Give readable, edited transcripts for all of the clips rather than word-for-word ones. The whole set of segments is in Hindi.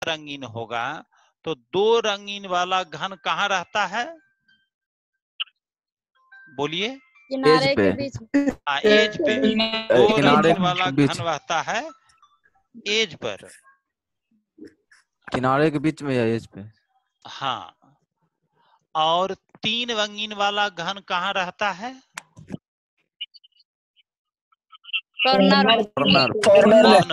रंगीन होगा तो दो रंगीन वाला घन कहाँ रहता है? बोलिए। किनारे के बीच। एज पे। दो रंगीन वाला घन रहता है एज पर। किनारे के बीच में या एज पे? हाँ। और तीन रंगीन वाला घन कहाँ रहता है? कॉर्नर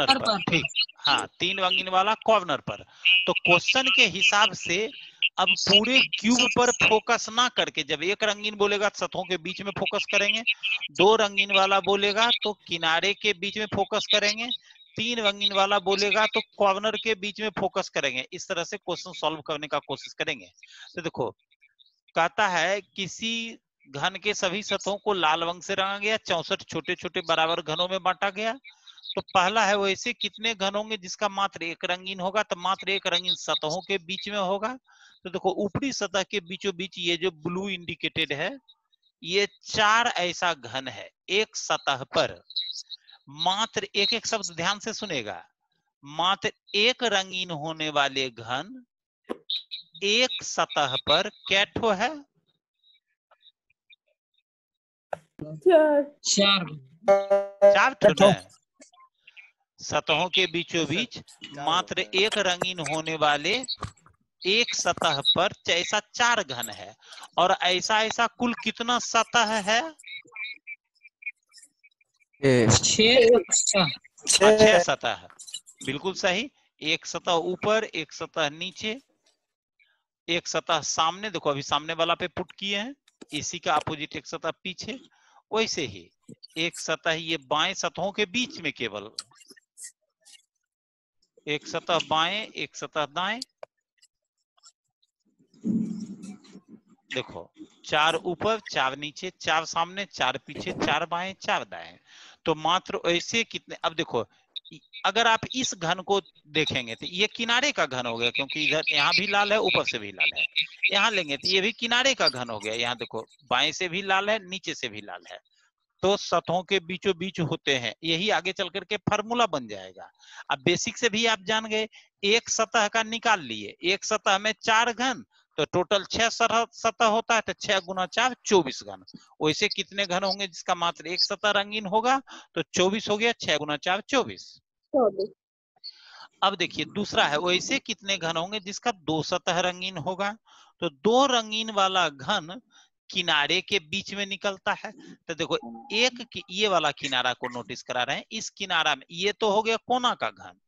पर। ठीक। हाँ, तीन रंगीन वाला कॉर्नर पर। तो क्वेश्चन के हिसाब से अब पूरे क्यूब पर फोकस ना करके, जब एक रंगीन बोलेगा सतहों के बीच में फोकस करेंगे, दो रंगीन वाला बोलेगा तो किनारे के बीच में फोकस करेंगे, तीन रंगीन वाला बोलेगा तो कॉर्नर के बीच में फोकस करेंगे। इस तरह से क्वेश्चन सॉल्व करने का कोशिश करेंगे। तो देखो, कहता है किसी घन के सभी सतहों को लाल रंग से रंगा गया, 64 छोटे छोटे बराबर घनों में बांटा गया। तो पहला है वैसे कितने घन होंगे जिसका मात्र एक रंगीन होगा? तो मात्र एक रंगीन सतहों के बीच में होगा। तो देखो, ऊपरी सतह के बीचों बीच ये जो ब्लू इंडिकेटेड है, ये चार ऐसा घन है एक सतह पर। मात्र एक एक शब्द ध्यान से सुनेगा। मात्र एक रंगीन होने वाले घन एक सतह पर कैठो है? चार ठो है। सतहों के बीचों बीच मात्र एक रंगीन होने वाले एक सतह पर ऐसा चार घन है। और ऐसा ऐसा कुल कितना सतह है? 6 सतह। बिल्कुल सही। एक सतह ऊपर, एक सतह नीचे, एक सतह सामने। देखो अभी सामने वाला पे पुट किए हैं, इसी का अपोजिट एक सतह पीछे। वैसे ही एक सतह ये बाएं सतहों के बीच में, केवल एक सतह बाएं एक सतह दाएं। देखो, चार ऊपर चार नीचे, चार सामने चार पीछे, चार बाएं चार दाएं। तो मात्र ऐसे कितने? अब देखो, अगर आप इस घन को देखेंगे तो ये किनारे का घन हो गया, क्योंकि इधर यहाँ भी लाल है ऊपर से भी लाल है। यहाँ लेंगे तो ये भी किनारे का घन हो गया। यहाँ देखो, बाएं से भी लाल है नीचे से भी लाल है। तो सतहों के बीचों बीच होते हैं, यही आगे चल करके फार्मूला बन जाएगा। अब बेसिक से भी आप जान गए। एक सतह का निकाल लिए, एक सतह में चार घन, तो टोटल 6 सतह होता है। तो 6 गुना 4 24 घन। वैसे कितने घन होंगे जिसका मात्र एक सतह रंगीन होगा? तो 24 हो गया। 6 गुना 4 24। अब देखिए दूसरा है, वैसे कितने घन होंगे जिसका दो सतह रंगीन होगा? तो दो रंगीन वाला घन किनारे के बीच में निकलता है। तो देखो, ये वाला किनारा को नोटिस करा रहे हैं। इस किनारा में ये तो हो गया कोना का घन।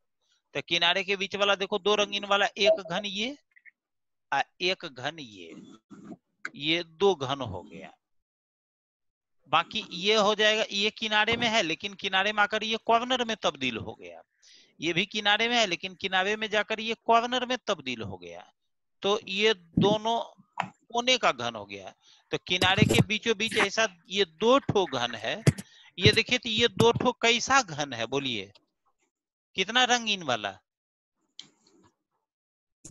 तो किनारे के बीच वाला देखो, दो रंगीन वाला एक घन ये, एक घन ये दो घन हो गया। बाकी ये हो जाएगा, ये किनारे में है लेकिन किनारे में आकर ये कॉर्नर में तब्दील हो गया। ये भी किनारे में है लेकिन किनारे में जाकर ये कॉर्नर में तब्दील हो गया। तो ये दोनों कोने का घन हो गया। तो किनारे के बीचों बीच ऐसा ये दो ठो घन है। ये देखिए, तो ये दो ठो कैसा घन है? बोलिए, कितना रंगीन वाला?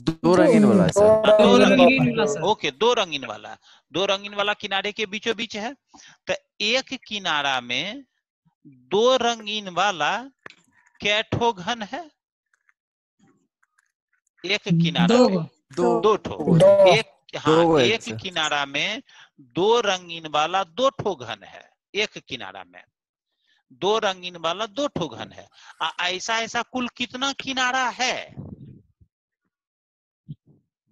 दो रंगीन वाला सर। ओके, दो रंगीन वाला। दो रंगीन वाला किनारे के बीचों बीच है। तो एक किनारा में दो रंगीन वाला कैठो घन है? एक किनारा में दो ठो। एक किनारा में दो रंगीन वाला दो ठो घन है। एक किनारा में दो रंगीन वाला दो ठो घन है। ऐसा ऐसा कुल कितना किनारा है?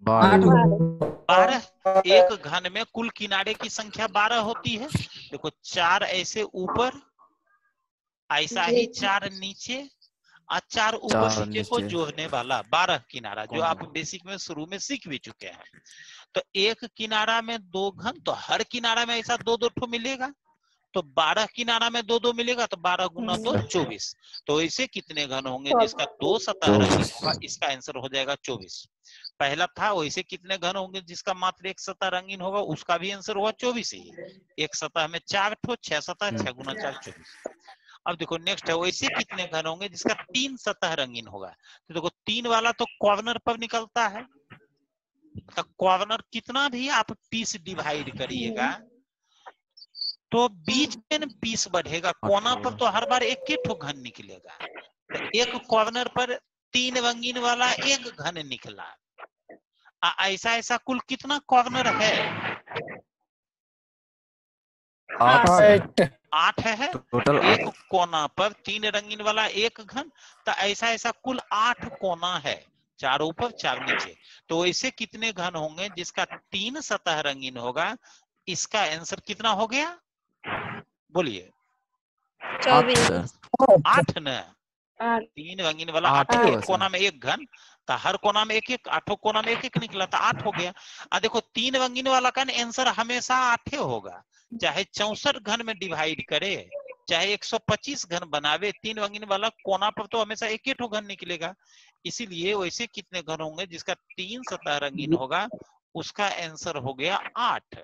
12। एक घन में कुल किनारे की संख्या 12 होती है। देखो, 4 ऐसे ऊपर, ऐसा ही 4 नीचे, और 4 ऊपर नीचे को जोड़ने वाला 12 किनारा, जो आप बेसिक में शुरू में सीख भी चुके हैं। तो एक किनारा में दो घन, तो हर किनारा में ऐसा दो दो ठो मिलेगा। तो 12 किनारा में दो दो मिलेगा, तो 12 गुना 2 24। तो ऐसे कितने घन होंगे जिसका दो सतह रंगीन होगा? इसका आंसर हो जाएगा 24। पहला था वैसे कितने घन होंगे जिसका मात्र एक सतह रंगीन होगा, उसका भी आंसर हुआ 24 ही। एक सतह में 4 ठो, 6 सतह, 6 गुना 4 24। अब देखो नेक्स्ट है, वैसे कितने घन होंगे जिसका 3 सतह रंगीन होगा? तो देखो, 3 वाला तो कॉर्नर पर निकलता है। तो कॉर्नर कितना भी आप पीस डिवाइड करिएगा तो बीच में पीस बढ़ेगा, कोना पर तो हर बार एक ही ठो घन निकलेगा। तो एक कॉर्नर पर 3 रंगीन वाला एक घन निकला। ऐसा ऐसा कुल कितना कॉर्नर है? 8 है। टोटल एक कोना पर 3 रंगीन वाला एक घन, तो ऐसा ऐसा कुल 8 कोना है, 4 ऊपर 4 नीचे। तो वैसे कितने घन होंगे जिसका 3 सतह रंगीन होगा? इसका आंसर कितना हो गया, बोलिए? 24। 8 न, 3 रंगीन वाला 8 8 कोना में एक घन, तो हर कोना में एक एक, 8 कोना में एक एक निकला, तो 8 हो गया। देखो 3 रंगीन वाला का आंसर हमेशा 8 होगा, चाहे 64 घन में डिवाइड करे, चाहे 125 घन बनावे, 3 रंगीन वाला कोना पर तो हमेशा एक एक घन निकलेगा। इसीलिए वैसे कितने घन होंगे जिसका 3 सतह रंगीन होगा, उसका आंसर हो गया 8।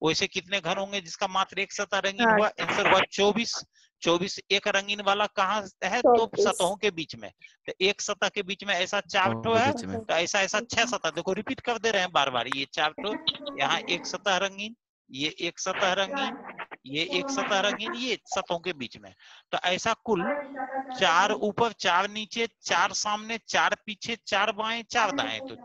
वैसे कितने घन होंगे जिसका मात्र एक सतह रंगीन हुआ? आंसर हुआ 24। 24 एक रंगीन वाला कहाँ है? तो सतहों के बीच में। तो एक सतह के बीच में ऐसा 4 ठो है, तो ऐसा ऐसा 6 सतह। देखो रिपीट कर दे रहे हैं बार बार, ये 4 ठो, यहाँ एक सतह रंगीन, ये एक सतह रंगीन, ये एक सतह रंगीन, ये सतहों के बीच में। तो ऐसा कुल 4 ऊपर 4 नीचे, 4 सामने, 4 पीछे, 4 बाएं 4 दाएं, तो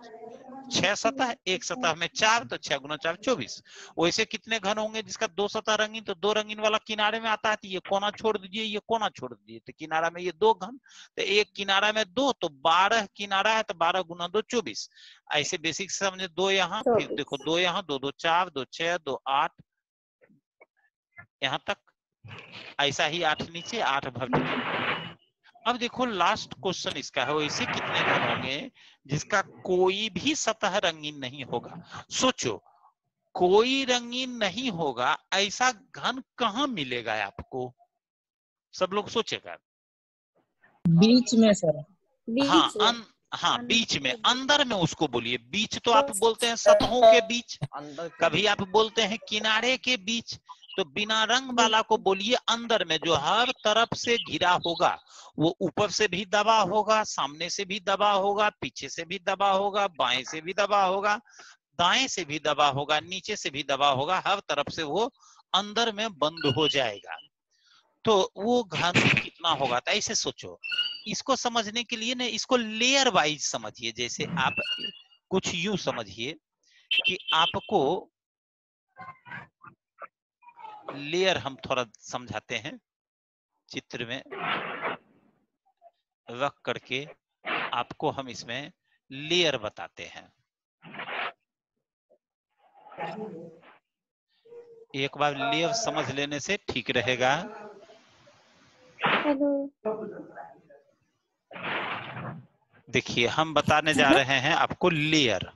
6 सतह, एक सतह में 4, तो 6 गुना 4 24। वैसे कितने घन होंगे जिसका 2 सतह रंगीन? तो 2 रंगीन वाला किनारे में आता है, तो ये कोना छोड़ दीजिए, ये कोना छोड़ दीजिए, तो किनारा में ये 2 घन, तो एक किनारा में 2, तो 12 किनारा है, तो 12 गुना 2 24। ऐसे बेसिक से समझे। 2 यहाँ, फिर देखो 2 यहाँ, 2 2 4, 2 6, 2 8, यहाँ तक। ऐसा ही 8 नीचे, 8 वर्टिकल। अब देखो लास्ट क्वेश्चन इसका है, वैसे कितने घन होंगे जिसका कोई भी सतह रंगीन नहीं होगा? सोचो, कोई रंगीन नहीं होगा, ऐसा घन कहाँ मिलेगा आपको? सब लोग सोचेगा। बीच में सर। हाँ हाँ, बीच में, अंदर में उसको बोलिए। बीच तो आप बोलते हैं सतहों के बीच, कभी आप बोलते हैं किनारे के बीच, तो बिना रंग वाला को बोलिए अंदर में, जो हर तरफ से घिरा होगा। वो ऊपर से भी दबा होगा, सामने से भी दबा होगा, पीछे से भी दबा होगा, बाएं से भी दबा होगा, दाएं से भी दबा होगा, नीचे से भी दबा होगा, हर तरफ से वो अंदर में बंद हो जाएगा। तो वो घन कितना होगा? तो ऐसे सोचो, इसको समझने के लिए ना, इसको लेयर वाइज समझिए। जैसे आप कुछ यूं समझिए कि आपको लेयर, हम थोड़ा समझाते हैं चित्र में रख करके, आपको हम इसमें लेयर बताते हैं। एक बार लेयर समझ लेने से ठीक रहेगा। देखिए हम बताने जा रहे हैं आपको लेयर।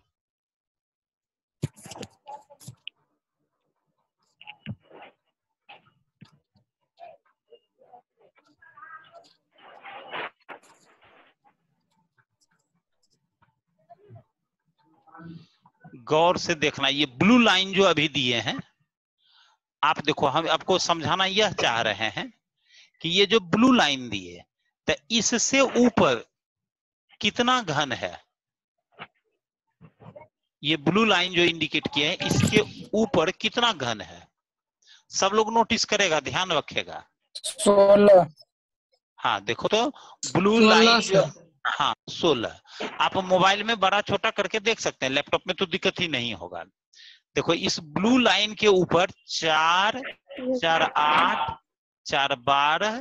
गौर से देखना, ये ब्लू लाइन जो अभी दिए हैं, आप देखो, हम आपको समझाना यह चाह रहे हैं कि ये जो ब्लू लाइन दिए, तो इससे ऊपर कितना घन है? ये ब्लू लाइन जो इंडिकेट किए हैं, इसके ऊपर कितना घन है? सब लोग नोटिस करेगा, ध्यान रखेगा। 16। हाँ देखो तो ब्लू लाइन जो, हाँ 16। आप मोबाइल में बड़ा छोटा करके देख सकते हैं, लैपटॉप में तो दिक्कत ही नहीं होगा। देखो इस ब्लू लाइन के ऊपर 4 4 8 4 12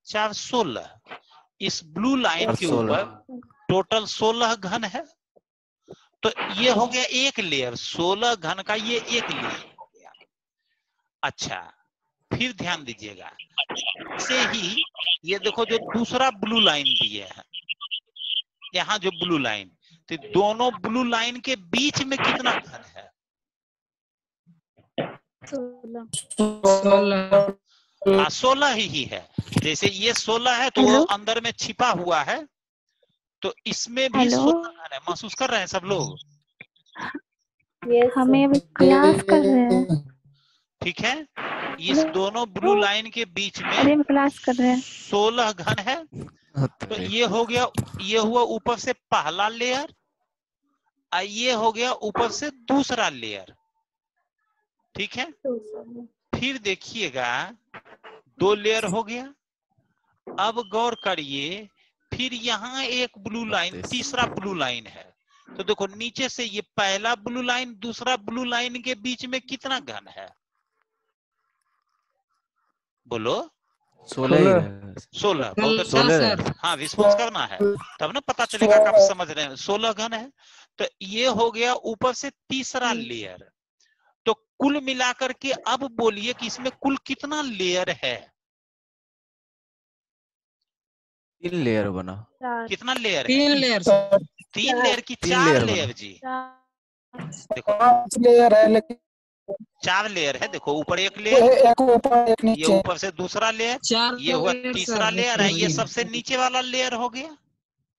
4 16, इस ब्लू लाइन के ऊपर टोटल 16 घन है। तो ये हो गया एक लेयर, 16 घन का ये एक लेयर हो गया। अच्छा, फिर ध्यान दीजिएगा, से ही ये देखो जो दूसरा ब्लू लाइन दिए है, यहाँ जो ब्लू लाइन, तो दोनों ब्लू लाइन के बीच में कितना घन है? 16 ही है। जैसे ये 16 है, तो वो अंदर में छिपा हुआ है, तो इसमें भी 16 घन है। महसूस कर रहे हैं सब लोग? हमें अभी क्लास कर रहे हैं। ठीक है, इस दोनों ब्लू लाइन के बीच में अरे क्लास कर रहे हैं। 16 घन है। तो ये हो गया, ये हुआ ऊपर से पहला लेयर, और ये हो गया ऊपर से दूसरा लेयर। ठीक है, फिर देखिएगा 2 लेयर हो गया। अब गौर करिए फिर यहाँ एक ब्लू लाइन, 32। तीसरा ब्लू लाइन है। तो देखो नीचे से ये पहला ब्लू लाइन दूसरा ब्लू लाइन के बीच में कितना घन है, बोलो? 16 ही रहेगा। 16। बहुत अच्छा 16 सर, रहेगा। हाँ विश्वास करना है तब ना पता चलेगा कि आप समझ रहे हैं। 16 घन है। तो ये हो गया ऊपर से तीसरा लेयर। तो कुल मिलाकर के अब बोलिए कि इसमें कुल कितना लेयर है? 3 लेयर बना। कितना लेयर है? 3 लेयर सर। 3 लेयर की 3 4 लेयर लेयर बना। जी। देखो 5 लेयर है लेकिन 4 लेयर है। देखो ऊपर एक लेयर, एक ऊपर एक ये नीचे। ऊपर से दूसरा लेयर, 4 ये हुआ लेयर तीसरा सर, लेयर है, ये रंगीन। सबसे नीचे वाला लेयर हो गया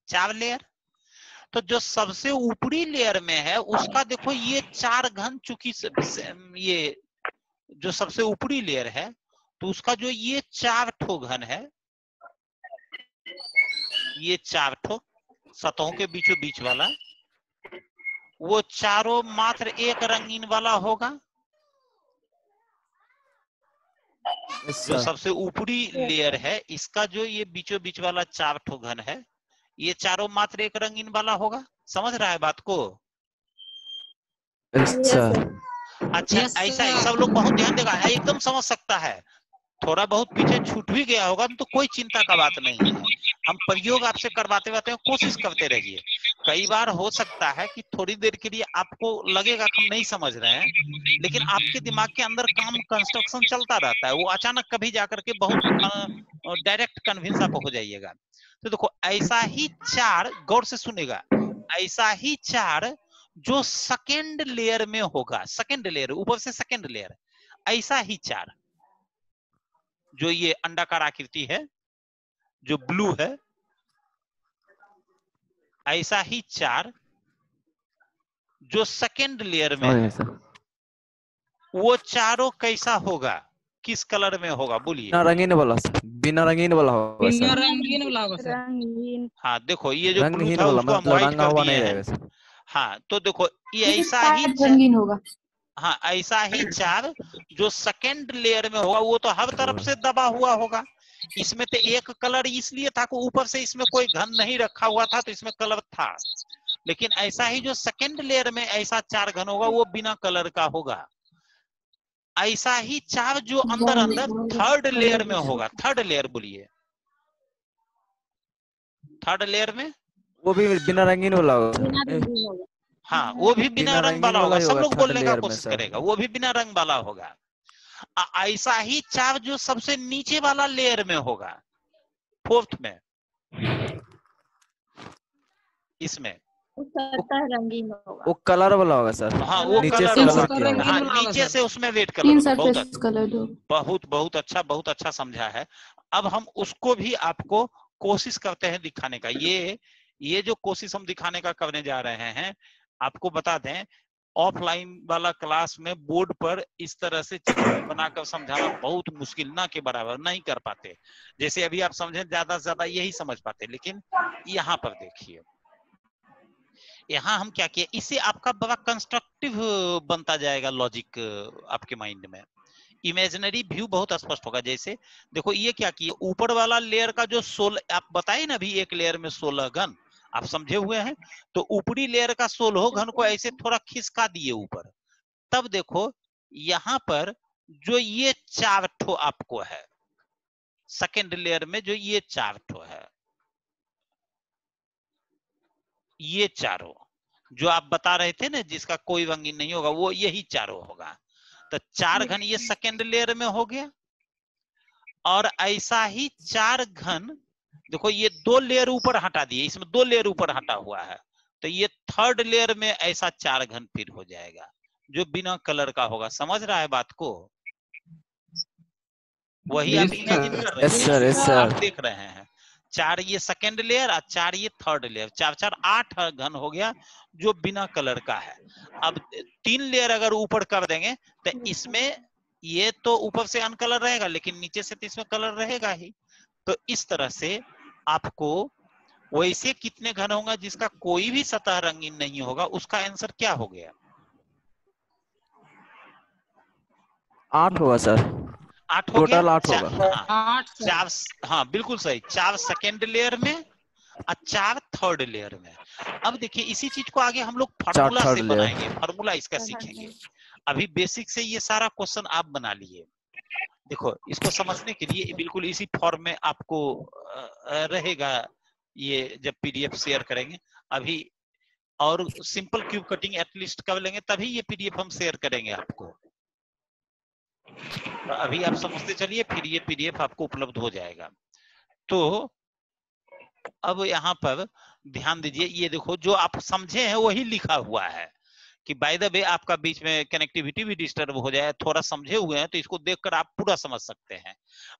4 लेयर। तो जो सबसे ऊपरी लेयर में है उसका देखो ये 4 घन, चूंकि ये जो सबसे ऊपरी लेयर है तो उसका जो ये 4 ठो घन है, ये 4 ठो सतहों के बीचों बीच वाला, वो चारों मात्र एक रंगीन वाला होगा। जो सबसे ऊपरी लेयर है इसका जो ये बीचों बीच वाला 4 ठो घन है, ये चारों मात्र एक रंगीन वाला होगा। समझ रहा है बात को? अच्छा अच्छा ऐसा ही सब लोग बहुत ध्यान देगा, एकदम समझ सकता है। थोड़ा बहुत पीछे छूट भी गया होगा तो कोई चिंता का बात नहीं है। हम प्रयोग आपसे करवाते रहते हैं, कोशिश करते रहिए। कई बार हो सकता है कि थोड़ी देर के लिए आपको लगेगा कि हम नहीं समझ रहे हैं, लेकिन आपके दिमाग के अंदर काम कंस्ट्रक्शन चलता रहता है, वो अचानक कभी जाकर के बहुत डायरेक्ट कन्विंस आप हो जाइएगा। तो देखो ऐसा ही 4, गौर से सुनेगा, ऐसा ही 4 जो सेकेंड लेयर में होगा, सेकेंड लेयर ऊपर से सेकेंड लेयर, ऐसा ही 4 जो ये अंडाकार आकृति है जो ब्लू है, ऐसा ही 4 जो सेकेंड लेयर में है, वो चारों कैसा होगा, किस कलर में होगा बोलिए? बिना रंगीन वाला सर, बिना रंगीन वाला होगा बिना सर। रंगीन वाला होगा सर। रंगीन। हाँ देखो ये जो ब्लू रंगहीन था वाला उसको हम मतलब व्हाइट रंगा कर हुआ दिए नहीं हैं। रहेगा सर। हाँ तो देखो ये ऐसा ही रंगीन होगा। हाँ ऐसा ही 4 जो सेकेंड लेयर में होगा वो तो हर तरफ से दबा हुआ होगा। इसमें तो एक कलर इसलिए था कि ऊपर से इसमें कोई घन नहीं रखा हुआ था तो इसमें कलर था, लेकिन ऐसा ही जो सेकेंड लेयर में ऐसा 4 घन होगा वो बिना कलर का होगा। ऐसा ही 4 जो अंदर अंदर थर्ड लेयर में होगा, थर्ड लेयर बोलिए, थर्ड लेयर में वो भी बिना रंगीन वाला होगा। हाँ वो भी बिना रंग वाला होगा। ही सब लोग थर्ड बोलने का लेयर में कोशिश सर। करेगा, वो भी बिना रंग वाला होगा। ऐसा ही 4 जो सबसे नीचे वाला लेयर में होगा, फोर्थ में, इसमें रंगीन होगा। वो कलर वाला होगा सर। हाँ वो नीचे कलर से होगा। कलर किया होगा। हाँ नीचे से उसमें रेड कलर होगा। बहुत बहुत अच्छा समझा है। अब हम उसको भी आपको कोशिश करते हैं दिखाने का। ये जो कोशिश हम दिखाने का करने जा रहे हैं, आपको बता दें ऑफलाइन वाला क्लास में बोर्ड पर इस तरह से चित्र बनाकर समझाना बहुत मुश्किल, ना के बराबर, नहीं कर पाते। जैसे अभी आप समझे ज्यादा से ज्यादा यही समझ पाते, लेकिन यहाँ पर देखिए, यहाँ हम क्या किए, इससे आपका बड़ा कंस्ट्रक्टिव बनता जाएगा लॉजिक आपके माइंड में। इमेजिनरी व्यू बहुत स्पष्ट होगा। जैसे देखो ये क्या किए, ऊपर वाला लेयर का जो 16 आप बताए ना, अभी एक लेयर में 16 घन आप समझे हुए हैं, तो ऊपरी लेयर का 16 घन को ऐसे थोड़ा खिसका दिए ऊपर। तब देखो यहाँ पर जो ये 4 ठो आपको है सेकेंड लेयर में, जो ये 4 ठो है, ये चारों जो आप बता रहे थे ना जिसका कोई रंगीन नहीं होगा, वो यही चारों होगा। तो 4 घन ये सेकेंड लेयर में हो गया, और ऐसा ही 4 घन देखो ये 2 लेयर ऊपर हटा दिए, इसमें 2 लेयर ऊपर हटा हुआ है, तो ये थर्ड लेयर में ऐसा 4 घन फिर हो जाएगा जो बिना कलर का होगा। समझ रहा है बात को? वही आप इमेजिन कर रहे हैं, आप देख रहे हैं। 4 ये सेकेंड लेयर और 4 ये थर्ड लेयर, 4 4 8 घन हो गया जो बिना कलर का है। अब 3 लेयर अगर ऊपर कर देंगे तो इसमें ये तो ऊपर से अनकलर रहेगा, लेकिन नीचे से तो इसमें कलर रहेगा ही। तो इस तरह से आपको वैसे कितने घन होगा जिसका कोई भी सतह रंगीन नहीं होगा, उसका आंसर क्या हो गया? 8 होगा सर। 8 हो गया। टोटल 8 होगा। हाँ 4, हाँ बिल्कुल सही। 4 सेकेंड लेयर में और 4 थर्ड लेयर में। अब देखिए इसी चीज को आगे हम लोग फार्मूला से third layer। बनाएंगे, फार्मूला इसका सीखेंगे। अभी बेसिक से ये सारा क्वेश्चन आप बना लिए। देखो इसको समझने के लिए बिल्कुल इसी फॉर्म में आपको रहेगा ये, जब पीडीएफ शेयर करेंगे अभी। और सिंपल क्यूब कटिंग एटलीस्ट कर लेंगे तभी ये पीडीएफ हम शेयर करेंगे आपको। तो अभी आप समझते चलिए, फिर ये पीडीएफ आपको उपलब्ध हो जाएगा। तो अब यहाँ पर ध्यान दीजिए, ये देखो जो आप समझे हैं वही लिखा हुआ है कि बाय द वे आपका बीच में कनेक्टिविटी भी डिस्टर्ब हो जाए, थोड़ा समझे हुए हैं तो इसको देखकर आप पूरा समझ सकते हैं।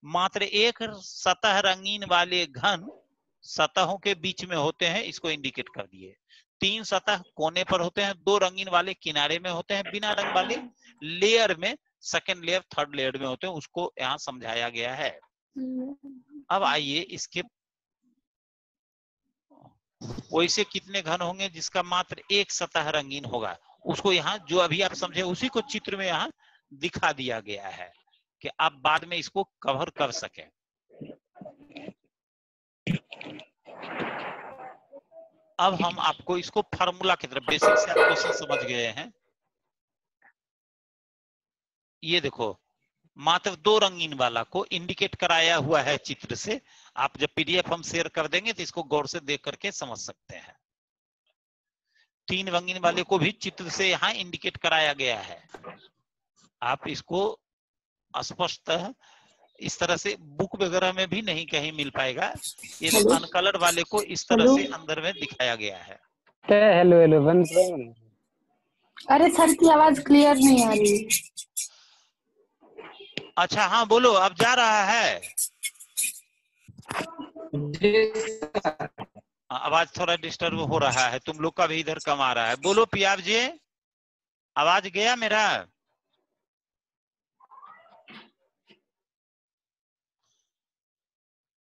मात्र एक सतह रंगीन वाले घन सतहों के बीच में होते हैं, इसको इंडिकेट कर दिए। 3 सतह कोने पर होते हैं, 2 रंगीन वाले किनारे में होते हैं, बिना रंग वाले लेयर में सेकंड लेयर थर्ड लेयर में होते हैं, उसको यहाँ समझाया गया है। अब आइए इसके वैसे कितने घन होंगे जिसका मात्र एक सतह रंगीन होगा, उसको यहाँ जो अभी आप समझे उसी को चित्र में यहाँ दिखा दिया गया है कि आप बाद में इसको कवर कर सकें। अब हम आपको इसको फार्मूला की तरफ, बेसिक से आप क्वेश्चन समझ गए हैं। ये देखो मात्र 2 रंगीन वाला को इंडिकेट कराया हुआ है चित्र से। आप जब पीडीएफ हम शेयर कर देंगे तो इसको गौर से देख करके समझ सकते हैं। 3 रंगीन वाले को भी चित्र से यहाँ इंडिकेट कराया गया है। आप इसको स्पष्ट इस तरह से बुक वगैरह में भी नहीं कहीं मिल पाएगा। ये अनकलर्ड वाले को इस तरह से अंदर में दिखाया गया है। Hello hello one. अरे सर की आवाज क्लियर नहीं आ रही। अच्छा हाँ बोलो, अब जा रहा है आवाज, थोड़ा डिस्टर्ब हो रहा है, तुम लोग का भी इधर कम आ रहा है। बोलो पियाब जी, आवाज गया मेरा?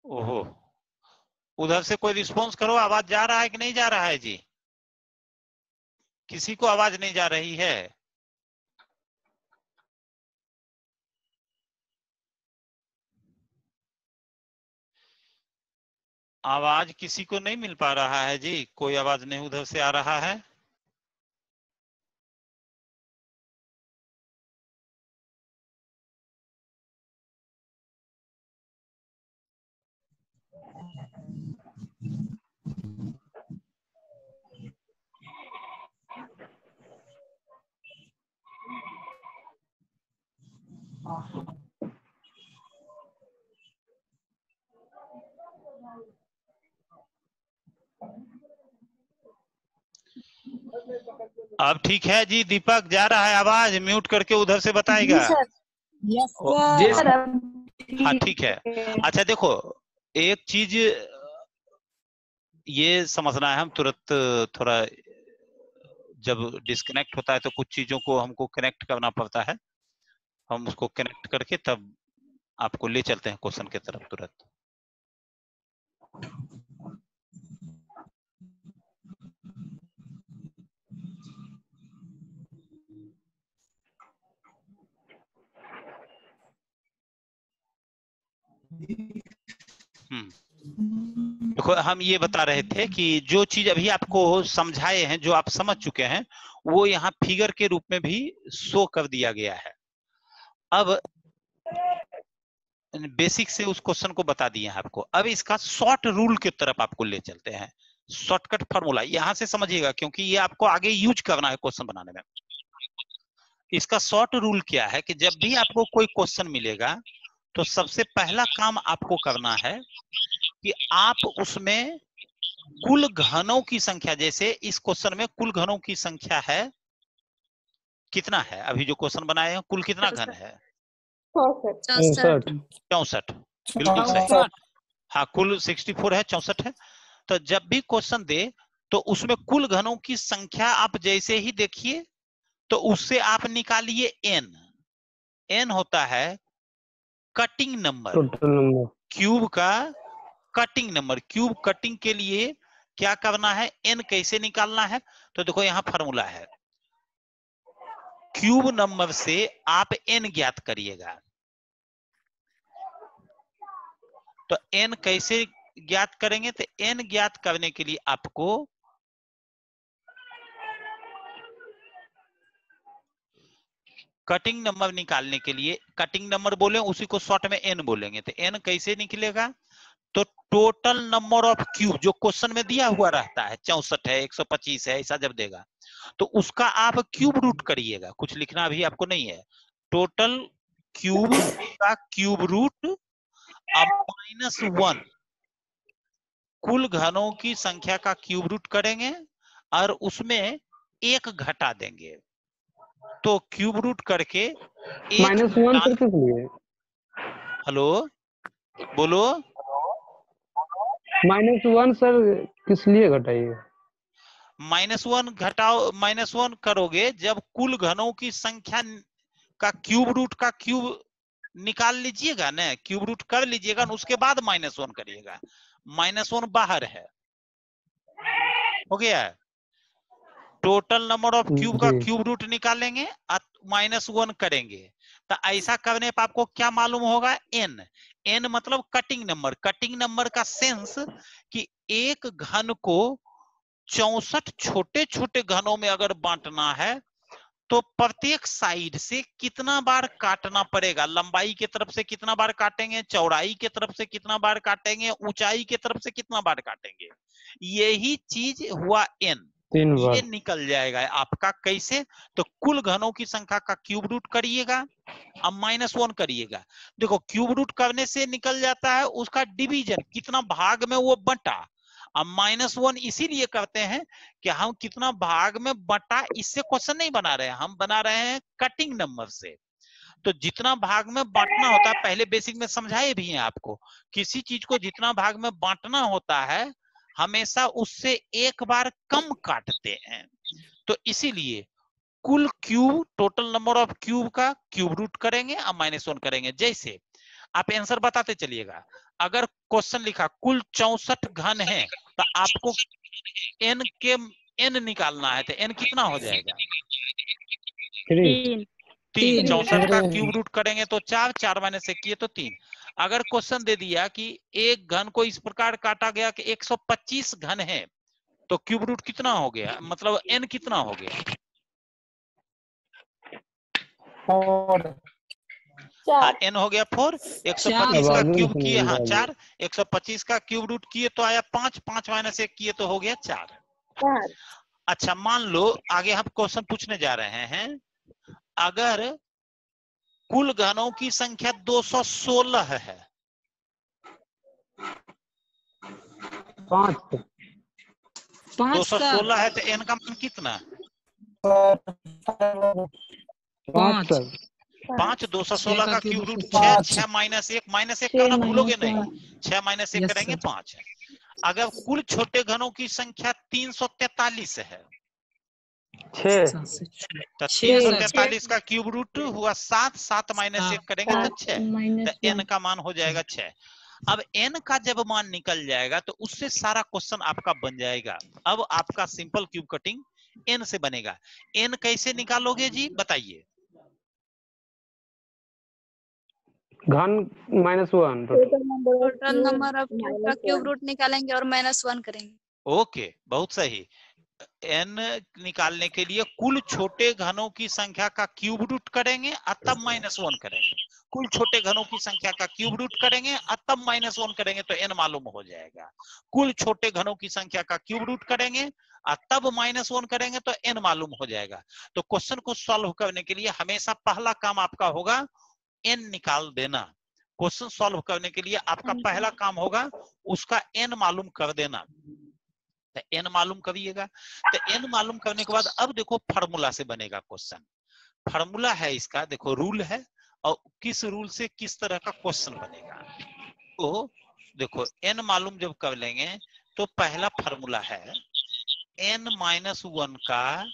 ओहो, उधर से कोई रिस्पॉन्स करो, आवाज जा रहा है कि नहीं जा रहा है जी? किसी को आवाज नहीं जा रही है? आवाज किसी को नहीं मिल पा रहा है जी? कोई आवाज नहीं उधर से आ रहा है? अब ठीक है जी? दीपक जा रहा है आवाज? म्यूट करके उधर से बताएगा। हाँ ठीक है। अच्छा देखो एक चीज ये समझना है, हम तुरंत थोड़ा जब डिस्कनेक्ट होता है तो कुछ चीजों को हमको कनेक्ट करना पड़ता है, हम उसको कनेक्ट करके तब आपको ले चलते हैं क्वेश्चन की तरफ तुरंत। देखो हम ये बता रहे थे कि जो चीज अभी आपको समझाए हैं, जो आप समझ चुके हैं, वो यहाँ फिगर के रूप में भी शो कर दिया गया है। अब बेसिक से उस क्वेश्चन को बता दिए हैं आपको। अब इसका शॉर्ट रूल की तरफ आपको ले चलते हैं, शॉर्टकट फार्मूला यहां से समझिएगा क्योंकि ये आपको आगे यूज करना है क्वेश्चन बनाने में। इसका शॉर्ट रूल क्या है कि जब भी आपको कोई क्वेश्चन मिलेगा तो सबसे पहला काम आपको करना है कि आप उसमें कुल घनों की संख्या, जैसे इस क्वेश्चन में कुल घनों की संख्या है कितना है, अभी जो क्वेश्चन बनाए हैं कुल कितना घन है? 64। बिल्कुल सही। हाँ कुल 64 है, 64 है। तो जब भी क्वेश्चन दे तो उसमें कुल घनों की संख्या आप जैसे ही देखिए तो उससे आप निकालिए n। n होता है कटिंग नंबर, क्यूब का कटिंग नंबर। क्यूब कटिंग के लिए क्या करना है, n कैसे निकालना है? तो देखो यहाँ फार्मूला है, क्यूब नंबर से आप n ज्ञात करिएगा। तो n कैसे ज्ञात करेंगे तो n ज्ञात करने के लिए आपको कटिंग नंबर निकालने के लिए, कटिंग नंबर बोले उसी को शॉर्ट में n बोलेंगे, तो n कैसे निकलेगा, तो टोटल नंबर ऑफ क्यूब जो क्वेश्चन में दिया हुआ रहता है 64 है 125 है ऐसा जब देगा तो उसका आप क्यूब रूट करिएगा, कुछ लिखना अभी आपको नहीं है। टोटल क्यूब का क्यूब रूट अब -1 कुल घनों की संख्या का क्यूब रूट करेंगे और उसमें एक घटा देंगे, तो क्यूब रूट करके एक -1 सर किस लिए? हेलो बोलो। -1 सर किस लिए घटाइए? -1 घटाओ, -1 करोगे जब कुल घनों की संख्या का क्यूब रूट का क्यूब निकाल लीजिएगा ना, क्यूब रूट कर लीजिएगा ना, उसके बाद -1 करिएगा। -1 बाहर है, हो गया। टोटल नंबर ऑफ क्यूब का क्यूब रूट निकालेंगे -1 करेंगे, तो ऐसा करने पर आपको क्या मालूम होगा, n। n मतलब कटिंग नंबर। कटिंग नंबर का सेंस कि एक घन को 64 छोटे छोटे घनों में अगर बांटना है तो प्रत्येक साइड से कितना बार काटना पड़ेगा, लंबाई की तरफ से कितना बार काटेंगे, चौड़ाई की तरफ से कितना बार काटेंगे, ऊंचाई की तरफ से कितना बार काटेंगे, यही चीज हुआ n। 3 बार ये निकल जाएगा आपका कैसे, तो कुल घनों की संख्या का क्यूब रूट करिएगा अब -1 करिएगा। देखो क्यूब रूट करने से निकल जाता है उसका डिवीजन, कितना भाग में वो बंटा। अब -1 इसीलिए करते हैं कि हम कितना भाग में बंटा इससे क्वेश्चन नहीं बना रहे हैं, हम बना रहे हैं कटिंग नंबर से। तो जितना भाग में बांटना होता है, पहले बेसिक में समझाए भी हैं आपको, किसी चीज को जितना भाग में बांटना होता है हमेशा उससे एक बार कम काटते हैं, तो इसीलिए कुल cube total number of cube का क्यूब रूट करेंगे और -1 करेंगे। जैसे आप आंसर बताते चलिएगा, अगर क्वेश्चन लिखा कुल 64 घन है तो आपको n के n निकालना है, तो n कितना हो जाएगा, 3 3। 64 का क्यूब रूट करेंगे तो 4, 4 -1 किए तो 3। अगर क्वेश्चन दे दिया कि एक घन को इस प्रकार काटा गया कि 125 घन है तो क्यूब रूट कितना हो गया, मतलब n कितना हो गया, 4 हाँ n हो गया 4। 125 का क्यूब किए, हाँ 4, 125 का क्यूब रूट किए तो आया 5, 5 -1 किए तो हो गया 4। अच्छा मान लो आगे हम क्वेश्चन पूछने जा रहे हैं, अगर कुल घनों की संख्या 216 है, 5 216 है तो n का मान कितना, 5 सर 5। 216 का क्यूब रूट 6, 6 -1 करना भूलोगे नहीं, 6 -1 करेंगे 5 है। अगर कुल छोटे घनों की संख्या 343 है 6 तो 343 का क्यूब रूट हुआ 7, 7 -1 करेंगे तो 6, तो n का मान हो जाएगा 6। अब n का जब मान निकल जाएगा तो उससे सारा क्वेश्चन आपका बन जाएगा। अब आपका सिंपल क्यूब कटिंग n से बनेगा। n कैसे निकालोगे जी बताइए, घन -1 टोटल नंबर ऑफ क्यूब का क्यूब रूट निकालेंगे और -1 करेंगे। ओके बहुत सही। n निकालने के लिए कुल छोटे घनों की संख्या का क्यूब रूट करेंगे और तब -1 करेंगे, कुल छोटे घनों की संख्या का क्यूब रूट करेंगे और तब -1 करेंगे तो n मालूम हो जाएगा। कुल छोटे घनों की संख्या का क्यूब रूट करेंगे और तब -1 करेंगे तो n मालूम हो जाएगा। तो क्वेश्चन को सॉल्व करने के लिए हमेशा पहला काम आपका होगा n निकाल देना। क्वेश्चन सॉल्व करने के लिए आपका पहला काम होगा उसका n मालूम कर देना। तो n मालूम करिएगा, तो n मालूम करने के बाद अब देखो फार्मूला से बनेगा क्वेश्चन। फार्मूला है इसका, देखो रूल है और किस रूल से किस तरह का क्वेश्चन बनेगा। तो देखो n मालूम जब कर लेंगे तो पहला फार्मूला है n-1 का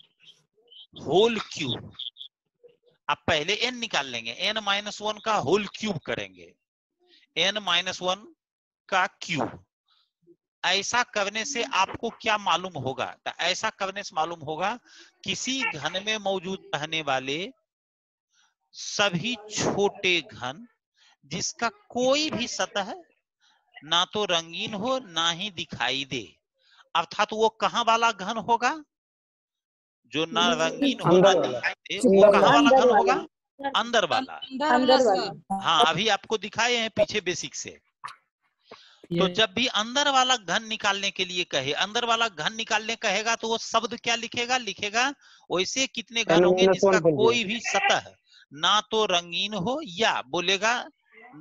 होल क्यूब। अब पहले n निकाल लेंगे, n-1 का होल क्यूब करेंगे, n-1 का क्यूब। ऐसा करने से आपको क्या मालूम होगा, तो ऐसा करने से मालूम होगा किसी घन में मौजूद रहने वाले सभी छोटे घन जिसका कोई भी सतह ना तो रंगीन हो ना ही दिखाई दे, अर्थात वो कहाँ वाला घन होगा? जो ना रंगीन हो ना अंदर वाला। दिखाई दे, वो कहाँ वाला घन होगा? अंदर वाला। अंदर वाला। हाँ, अभी आपको दिखाए हैं पीछे बेसिक से। तो जब भी अंदर वाला घन निकालने के लिए कहे, अंदर वाला घन निकालने कहेगा तो वो शब्द क्या लिखेगा? लिखेगा वैसे कितने घन होंगे जिसका कोई भी सतह ना तो रंगीन हो, या बोलेगा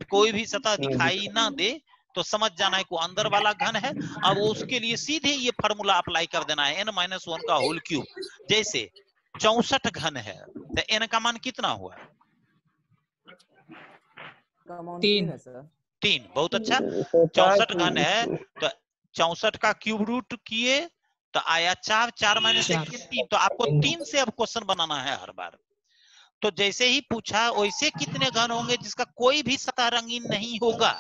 कोई भी सतह दिखाई ना दे, तो समझ जाना है को अंदर वाला घन है। अब उसके लिए सीधे ये फार्मूला अप्लाई कर देना है, n-1 का होल क्यूब। जैसे 64 घन है तो n का मान कितना हुआ? 3। बहुत अच्छा। 64 घन है तो 64 का क्यूब रूट किए तो आया 4, 4 माइनस 1 3। तो आपको 3 से अब क्वेश्चन बनाना है हर बार। तो जैसे ही पूछा वैसे कितने घन होंगे जिसका कोई भी सतह रंगीन नहीं होगा,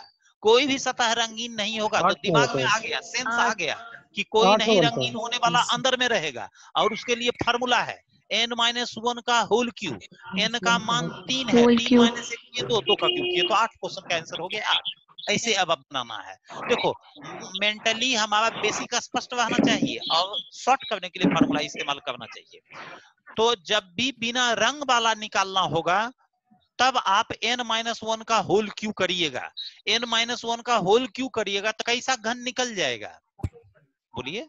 कोई भी सतह रंगीन नहीं होगा, तो दिमाग में आ गया, सेंस आ गया कि कोई नहीं रंगीन होने वाला अंदर में रहेगा। और उसके लिए फार्मूला है n-1 का होल क्यूब। n का मान 3 है, 3 माइनस 1 किए 2, 2 का क्यूब किए तो 8। क्वेश्चन का आंसर हो गया 8। ऐसे अब बनाना है। देखो मेंटली हमारा बेसिक स्पष्ट रहना चाहिए और शॉर्ट करने के लिए फार्मूला इस्तेमाल करना चाहिए। तो जब भी बिना रंग वाला निकालना होगा तब आप n-1 का होल क्यू करिएगा। n-1 का होल क्यू करिएगा तो कैसा घन निकल जाएगा? बोलिए।